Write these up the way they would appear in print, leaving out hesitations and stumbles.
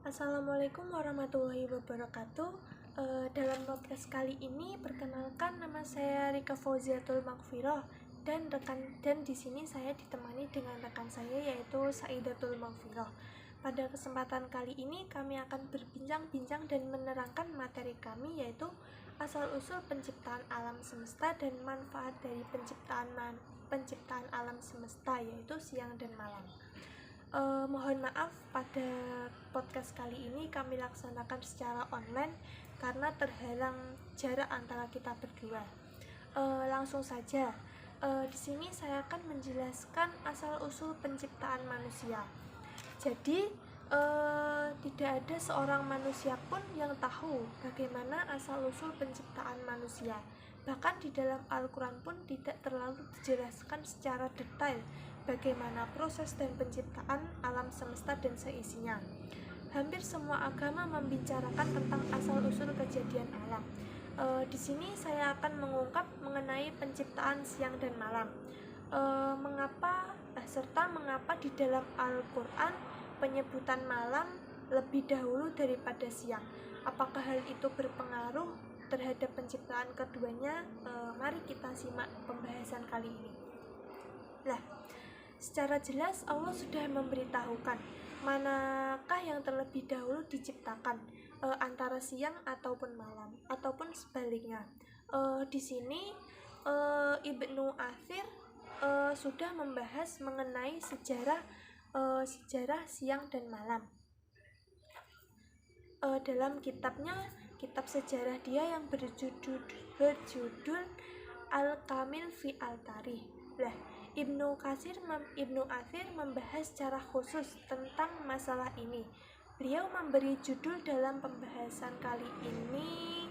Assalamualaikum warahmatullahi wabarakatuh. Dalam podcast kali ini, perkenalkan nama saya Rika Fauziatul Maghfirah dan di sini saya ditemani dengan rekan saya yaitu Saidatul Maghfirah. Pada kesempatan kali ini kami akan berbincang-bincang dan menerangkan materi kami yaitu asal-usul penciptaan alam semesta dan manfaat dari penciptaan alam semesta yaitu siang dan malam. Mohon maaf pada podcast kali ini kami laksanakan secara online karena terhalang jarak antara kita berdua. Langsung saja, di sini saya akan menjelaskan asal-usul penciptaan manusia. Jadi, tidak ada seorang manusia pun yang tahu bagaimana asal-usul penciptaan manusia. Bahkan di dalam Al-Quran pun tidak terlalu dijelaskan secara detail bagaimana proses dan penciptaan alam semesta dan seisinya. Hampir semua agama membicarakan tentang asal-usul kejadian alam. Di sini saya akan mengungkap mengenai penciptaan siang dan malam. Serta mengapa di dalam Al-Quran penyebutan malam lebih dahulu daripada siang. Apakah hal itu berpengaruh terhadap penciptaan keduanya? Mari kita simak pembahasan kali ini. Secara jelas Allah sudah memberitahukan manakah yang terlebih dahulu diciptakan, antara siang ataupun malam ataupun sebaliknya. Di sini Ibnu Athir sudah membahas mengenai sejarah siang dan malam. Dalam kitab sejarah dia yang berjudul Al-Kamil fi Al-Tarikh. Ibnu Athir membahas secara khusus tentang masalah ini. Beliau memberi judul dalam pembahasan kali ini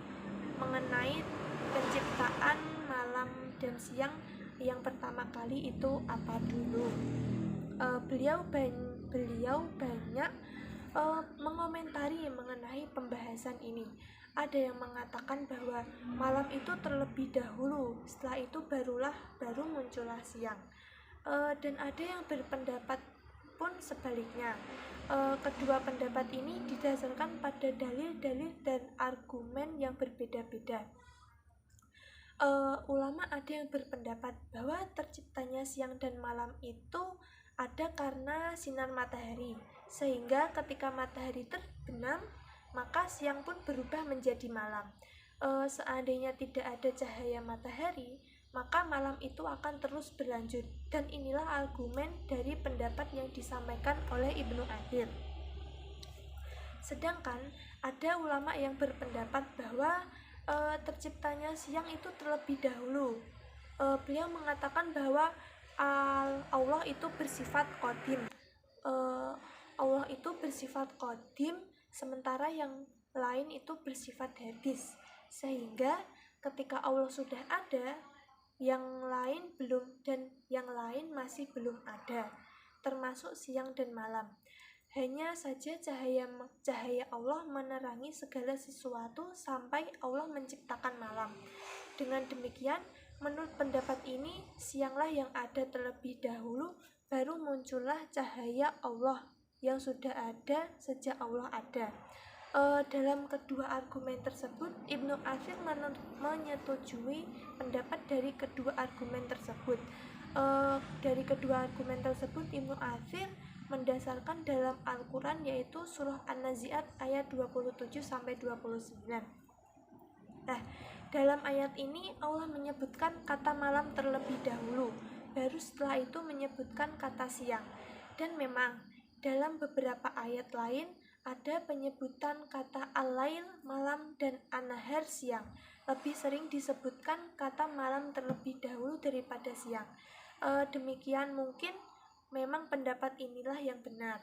mengenai penciptaan malam dan siang yang pertama kali itu apa dulu. Beliau banyak mengomentari mengenai pembahasan ini. Ada yang mengatakan bahwa malam itu terlebih dahulu, setelah itu baru muncullah siang. Dan ada yang berpendapat pun sebaliknya. Kedua pendapat ini didasarkan pada dalil-dalil dan argumen yang berbeda-beda. Ulama ada yang berpendapat bahwa terciptanya siang dan malam itu ada karena sinar matahari, sehingga ketika matahari terbenam maka siang pun berubah menjadi malam. Seandainya tidak ada cahaya matahari, maka malam itu akan terus berlanjut. Dan inilah argumen dari pendapat yang disampaikan oleh Ibnu Athir. Sedangkan ada ulama yang berpendapat bahwa terciptanya siang itu terlebih dahulu. Beliau mengatakan bahwa Allah itu bersifat qadim. Allah itu bersifat qadim, sementara yang lain itu bersifat hadis. Sehingga ketika Allah sudah ada, yang lain belum dan yang lain masih belum ada, termasuk siang dan malam. Hanya saja cahaya Allah menerangi segala sesuatu sampai Allah menciptakan malam. Dengan demikian, menurut pendapat ini, sianglah yang ada terlebih dahulu, baru muncullah cahaya Allah yang sudah ada sejak Allah ada. Dalam kedua argumen tersebut, Ibnu Athir menyetujui pendapat dari kedua argumen tersebut. Dari kedua argumen tersebut, Ibnu Athir mendasarkan dalam Al-Quran yaitu surah An-Nazi'at ayat 27-29. Dalam ayat ini Allah menyebutkan kata malam terlebih dahulu, baru setelah itu menyebutkan kata siang. Dan memang dalam beberapa ayat lain ada penyebutan kata al-lail malam dan an-nahar siang. Lebih sering disebutkan kata malam terlebih dahulu daripada siang. Demikian mungkin memang pendapat inilah yang benar.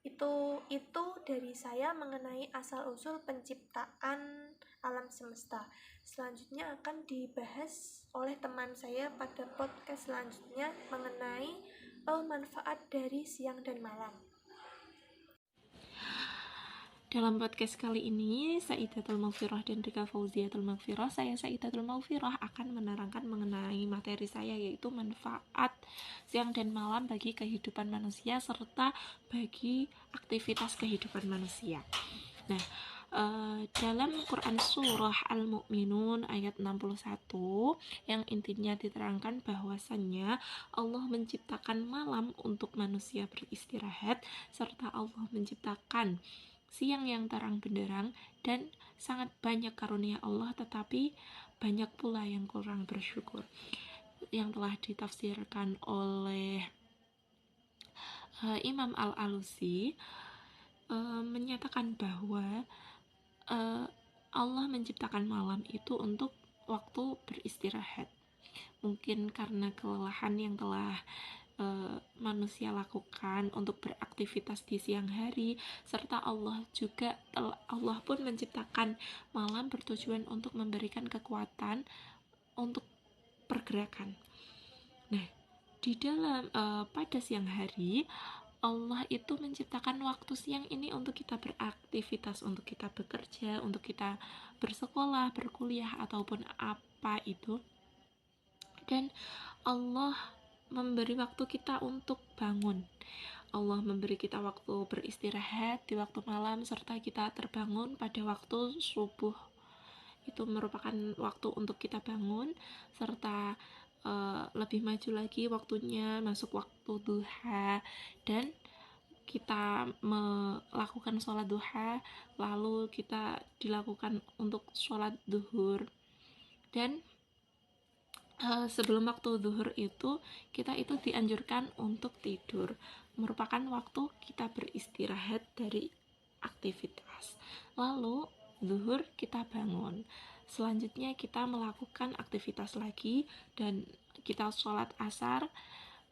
Itu dari saya mengenai asal-usul penciptaan alam semesta. Selanjutnya akan dibahas oleh teman saya pada podcast selanjutnya mengenai manfaat dari siang dan malam. Dalam podcast kali ini, Saidatul Maghfirah dan Rika Fauziatul Maghfirah, saya Saidatul Maghfirah akan menerangkan mengenai materi saya, yaitu manfaat siang dan malam bagi kehidupan manusia serta bagi aktivitas kehidupan manusia. Nah, dalam Quran surah Al-Mu'minun ayat 61 yang intinya diterangkan bahwasannya Allah menciptakan malam untuk manusia beristirahat serta Allah menciptakan siang yang terang benderang, dan sangat banyak karunia Allah tetapi banyak pula yang kurang bersyukur, yang telah ditafsirkan oleh Imam Al-Alusi menyatakan bahwa Allah menciptakan malam itu untuk waktu beristirahat. Mungkin karena kelelahan yang telah manusia lakukan untuk beraktivitas di siang hari, serta Allah pun menciptakan malam bertujuan untuk memberikan kekuatan untuk pergerakan. Nah, di dalam pada siang hari Allah itu menciptakan waktu siang ini untuk kita beraktivitas, untuk kita bekerja, untuk kita bersekolah, berkuliah, ataupun apa itu. Dan Allah memberi waktu kita untuk bangun. Allah memberi kita waktu beristirahat di waktu malam, serta kita terbangun pada waktu subuh. Itu merupakan waktu untuk kita bangun, serta lebih maju lagi waktunya masuk waktu duha, dan kita melakukan sholat duha, lalu kita dilakukan untuk sholat duhur. Dan sebelum waktu duhur itu, kita itu dianjurkan untuk tidur, merupakan waktu kita beristirahat dari aktivitas. Lalu duhur kita bangun, selanjutnya kita melakukan aktivitas lagi, dan kita sholat asar,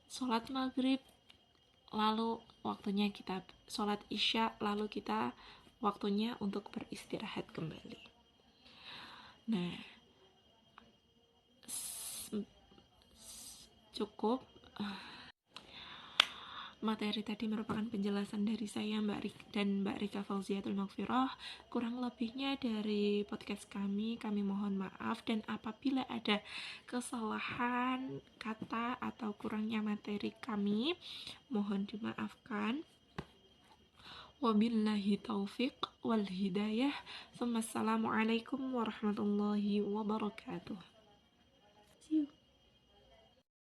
sholat maghrib, lalu waktunya kita sholat isya, lalu kita waktunya untuk beristirahat kembali. Nah, cukup. Materi tadi merupakan penjelasan dari saya Mbak Rika Fauziatul Maghfirah. Kurang lebihnya dari podcast kami mohon maaf, dan apabila ada kesalahan kata atau kurangnya materi kami, mohon dimaafkan. Wabillahi taufiq wal hidayah. Wassalamualaikum warahmatullahi wabarakatuh.